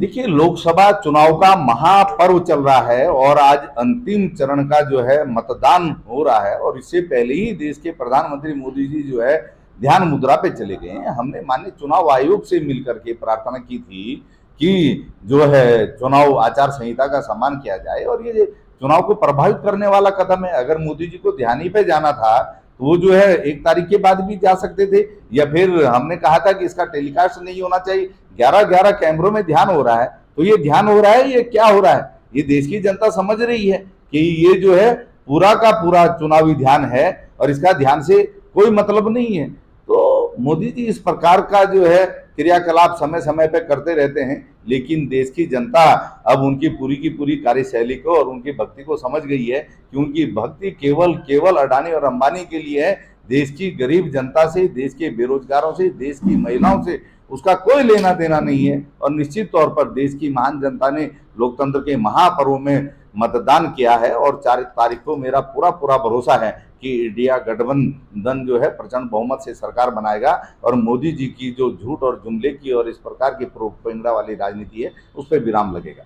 देखिए, लोकसभा चुनाव का महापर्व चल रहा है और आज अंतिम चरण का जो है मतदान हो रहा है और इससे पहले ही देश के प्रधानमंत्री मोदी जी जो है ध्यान मुद्रा पे चले गए हैं। हमने माननीय चुनाव आयोग से मिलकर के प्रार्थना की थी कि जो है चुनाव आचार संहिता का सम्मान किया जाए और ये चुनाव को प्रभावित करने वाला कदम है। अगर मोदी जी को ध्यान ही पे जाना था तो वो जो है 1 तारीख के बाद भी जा सकते थे, या फिर हमने कहा था कि इसका टेलीकास्ट नहीं होना चाहिए। 11-11 कैमरों में ध्यान हो रहा है, तो ये ध्यान हो रहा है, ये क्या हो रहा है? ये देश की जनता समझ रही है कि ये जो है पूरा का पूरा चुनावी ध्यान है और इसका ध्यान से कोई मतलब नहीं है। तो मोदी जी इस प्रकार का जो है क्रियाकलाप समय समय पे करते रहते हैं, लेकिन देश की जनता अब उनकी पूरी कार्यशैली को और उनकी भक्ति को समझ गई है कि उनकी भक्ति केवल केवल अडानी और अंबानी के लिए है। देश की गरीब जनता से, देश के बेरोजगारों से, देश की महिलाओं से उसका कोई लेना देना नहीं है। और निश्चित तौर पर देश की महान जनता ने लोकतंत्र के महापर्व में मतदान किया है और 4 तारीख को मेरा पूरा पूरा भरोसा है कि इंडिया गठबंधन जो है प्रचंड बहुमत से सरकार बनाएगा और मोदी जी की जो झूठ और जुमले की और इस प्रकार की प्रोपेगेंडा वाली राजनीति है उस पर विराम लगेगा।